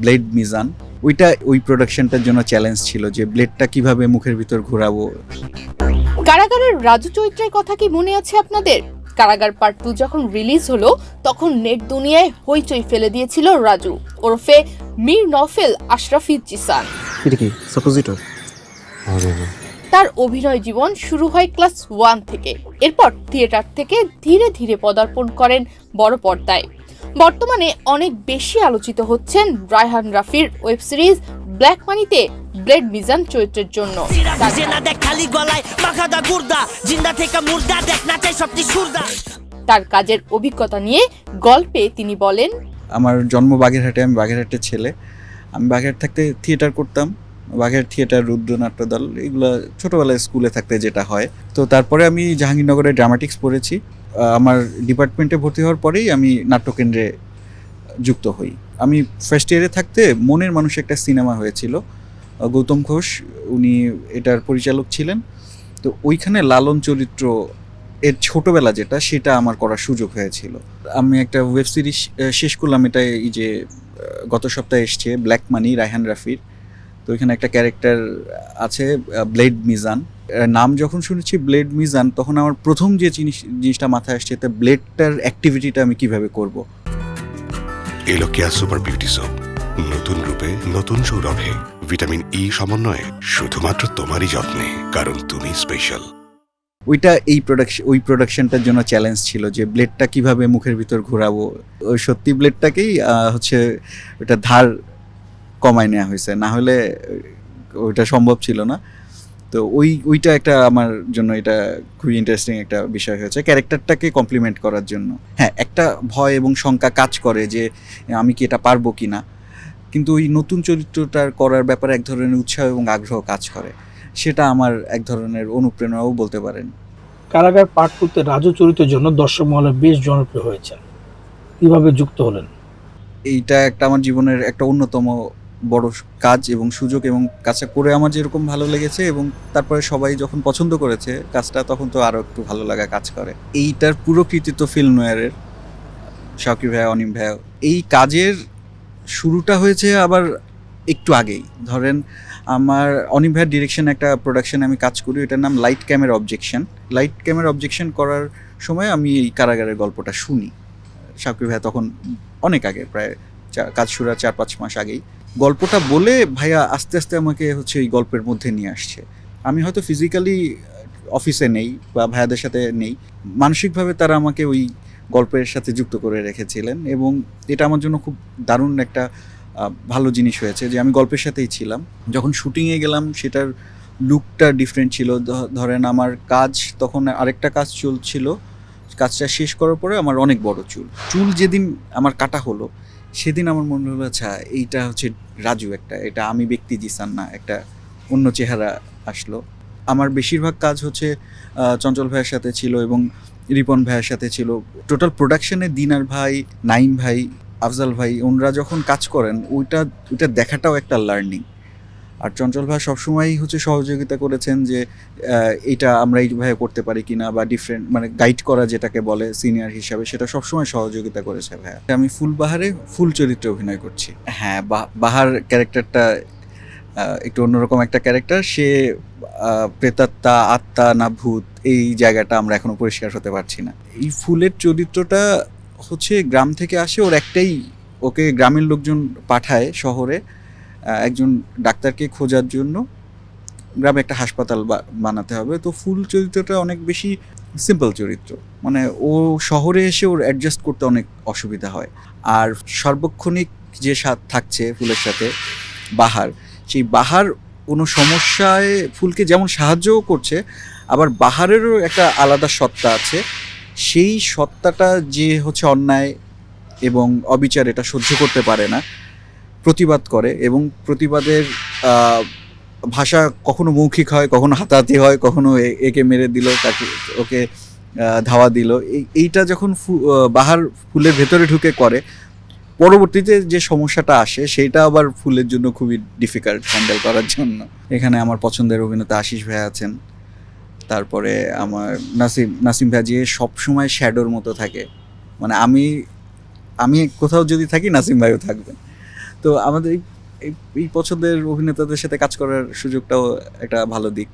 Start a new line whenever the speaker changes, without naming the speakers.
Blade Mizan. ওই প্রোডাকশনটার জন্য challenge ছিল যে ব্লেডটা কিভাবে মুখের ভিতর ঘোরাবো।
কারাগারের রাজু চরিত্রের কথা কি মনে আছে আপনাদের? কারাগার পার্ট 2 যখন রিলিজ হলো তখন নেট দুনিয়ায় হইচই ফেলে দিয়েছিল রাজু ওরফে মীর নফেল আশরাফি জিসান।
এটা কি সাপোজিটর?
তার অভিনয় জীবন শুরু হয় ক্লাস 1 থেকে। এরপর থিয়েটার থেকে ধীরে ধীরে পদার্পণ করেন বড় পর্দায়। বর্তমানে অনেক বেশি আলোচিত হচ্ছেন রায়হান রাফির ওয়েব সিরিজ ব্ল্যাক মানিতে ব্লেড মিজান চরিত্রের জন্য। তার কাজের অভিজ্ঞতা নিয়ে গল্পে তিনি বলেন,
আমার জন্ম বাগেরহাটে, আমি বাগেরহাটের ছেলে। আমি বাগেরহাট থাকতে থিয়েটার করতাম, বাগেরহাট থিয়েটার, রুদ্রনাট্য দল, এগুলো ছোটোবেলায় স্কুলে থাকতে যেটা হয়। তো তারপরে আমি জাহাঙ্গীরনগরে ড্রামাটিক্স পড়েছি। আমার ডিপার্টমেন্টে ভর্তি হওয়ার পরেই আমি নাট্যকেন্দ্রে যুক্ত হই। আমি ফার্স্ট ইয়ারে থাকতে মনের মানুষ একটা সিনেমা হয়েছিল, গৌতম ঘোষ উনি এটার পরিচালক ছিলেন। তো ওইখানে লালন চরিত্র এর ছোটোবেলা যেটা, সেটা আমার করার সুযোগ হয়েছিল। আমি একটা ওয়েব সিরিজ শেষ করলাম, এটা এই যে গত সপ্তাহে এসছে, ব্ল্যাক মানি, রায়হান রাফির। তো ওইখানে একটা ক্যারেক্টার আছে ব্লেড মিজান। নাম যখন শুনেছি ব্লেড মিজান, তখন আমার প্রথম যে জিনিসটা মাথায় আসছে, তা ব্লেডটার অ্যাক্টিভিটিটা আমি কিভাবে করব।
এলো কেয়া সুপার বিউটি সোপ, নতুন রূপে নতুন সৌরভে, ভিটামিন ই সমন্বয়ে, শুধুমাত্র তোমারই যত্নে, কারণ তুমি স্পেশাল।
ওই প্রোডাকশনটার জন্য চ্যালেঞ্জ ছিল যে ব্লেডটা কিভাবে মুখের ভিতর ঘোরাবো। ওই সত্যি ব্লেডটাকেই হচ্ছে ওটা ধার কমায় নেওয়া হয়েছে, না হলে ওইটা সম্ভব ছিল না। তো ওইটা একটা আমার জন্য এটা খুবই ইন্টারেস্টিং একটা বিষয় হয়েছে, ক্যারেক্টারটাকে কমপ্লিমেন্ট করার জন্য। হ্যাঁ, একটা ভয় এবং শঙ্কা কাজ করে যে আমি কি এটা পারবো কি না, কিন্তু ওই নতুন চরিত্রটার করার ব্যাপারে এক ধরনের উৎসাহ এবং আগ্রহ কাজ করে। সেটা আমার এক ধরনের অনুপ্রেরণাও বলতে পারেন।
কারাগার পার্ট 2-তে রাজু চরিত্রের জন্য দর্শক মহলে বেশ জনপ্রিয় হয়েছেন। কিভাবে যুক্ত হলেন?
এইটা একটা আমার জীবনের একটা অন্যতম বড় কাজ এবং সুযোগ, এবং কাজটা করে আমার যেরকম ভালো লেগেছে এবং তারপরে সবাই যখন পছন্দ করেছে কাজটা, তখন তো আরও একটু ভালো লাগা কাজ করে। এইটার পুরো কৃতিত্ব ফিল্ম নোয়ারের, শাকিব ভাইয়া, অনিম ভাইয়া। এই কাজের শুরুটা হয়েছে আবার একটু আগেই। ধরেন আমার অনিম ভাইয়ের ডিরেকশন একটা প্রোডাকশনে আমি কাজ করি, এটার নাম লাইট ক্যামেরা অবজেকশন করার সময় আমি এই কারাগারের গল্পটা শুনি। শাকিব ভাইয়া তখন অনেক আগে, প্রায় কাজ শুরুর 4-5 মাস আগেই গল্পটা বলে ভাইয়া আস্তে আস্তে আমাকে হচ্ছে এই গল্পের মধ্যে নিয়ে আসছে। আমি হয়তো ফিজিক্যালি অফিসে নেই বা ভাইয়াদের সাথে নেই, মানসিকভাবে তারা আমাকে ওই গল্পের সাথে যুক্ত করে রেখেছিলেন, এবং এটা আমার জন্য খুব দারুণ একটা ভালো জিনিস হয়েছে যে আমি গল্পের সাথেই ছিলাম। যখন শুটিংয়ে গেলাম সেটার লুকটা ডিফারেন্ট ছিল। ধরেন আমার কাজ তখন আরেকটা কাজ চলছিল, কাজটা শেষ করার পরে আমার অনেক বড় চুল যেদিন আমার কাটা হলো, সেদিন আমার মনে হলো আচ্ছা এইটা হচ্ছে রাজু, এটা আমি ব্যক্তি জিসান না, একটা অন্য চেহারা আসলো। আমার বেশিরভাগ কাজ হচ্ছে চঞ্চল ভাইয়ের সাথে ছিল এবং রিপন ভাইয়ের সাথে ছিল। টোটাল প্রোডাকশনে দিনার ভাই, নাইম ভাই, আফজাল ভাই, ওনারা যখন কাজ করেন ওইটা দেখাটাও একটা লার্নিং। আর চঞ্চল ভাই সবসময়ই হচ্ছে সহযোগিতা করেছেন যে এটা আমরা এইভাবে করতে পারি কিনা, বা ডিফারেন্ট মানে গাইড করা যেটাকে বলে সিনিয়র হিসাবে, সেটা সবসময় সহযোগিতা করেছে ভাইয়া। আমি ফুলবাহারে ফুল চরিত্রে অভিনয় করছি। হ্যাঁ, বাহার ক্যারেক্টারটা একটু অন্যরকম একটা ক্যারেক্টার। সে প্রেতাত্মা, আত্মা না ভূত, এই জায়গাটা আমরা এখনো পরিষ্কার হতে পারছি না। এই ফুলের চরিত্রটা হচ্ছে গ্রাম থেকে আসে, ওকে গ্রামের লোকজন পাঠায় শহরে একজন ডাক্তারকে খোঁজার জন্য। গ্রামে একটা হাসপাতাল বানাতে হবে। তো ফুল চরিত্রটা অনেক বেশি সিম্পল চরিত্র, মানে ও শহরে এসে ওর অ্যাডজাস্ট করতে অনেক অসুবিধা হয়। আর সার্বক্ষণিক যে থাকছে ফুলের সাথে বাহার, সেই বাহার কোনো সমস্যায় ফুলকে যেমন সাহায্যও করছে, আবার বাহারেরও একটা আলাদা সত্তা আছে। সেই সত্তাটা যে হচ্ছে অন্যায় এবং অবিচার এটা সহ্য করতে পারে না, প্রতিবাদ করে, এবং প্রতিবাদের ভাষা কখনো মৌখিক হয়, কখনো হাতাহাতি হয়, কখনো একে মেরে দিল, ওকে ধাওয়া দিল। এইটা যখন বাহার ফুলের ভেতরে ঢুকে করে, পরবর্তীতে যে সমস্যাটা আসে সেইটা আবার ফুলের জন্য খুবই ডিফিকাল্ট হ্যান্ডেল করার জন্য। এখানে আমার পছন্দের অভিনেতা আশিস ভাই আছেন, তারপরে আমার নাসিম ভাই, যে সবসময় শ্যাডোর মতো থাকে, মানে আমি কোথাও যদি থাকি নাসিম ভাইও থাকবেন। তো আমাদের এই পছন্দের অভিনেতাদের সাথে কাজ করার সুযোগটাও একটা ভালো দিক।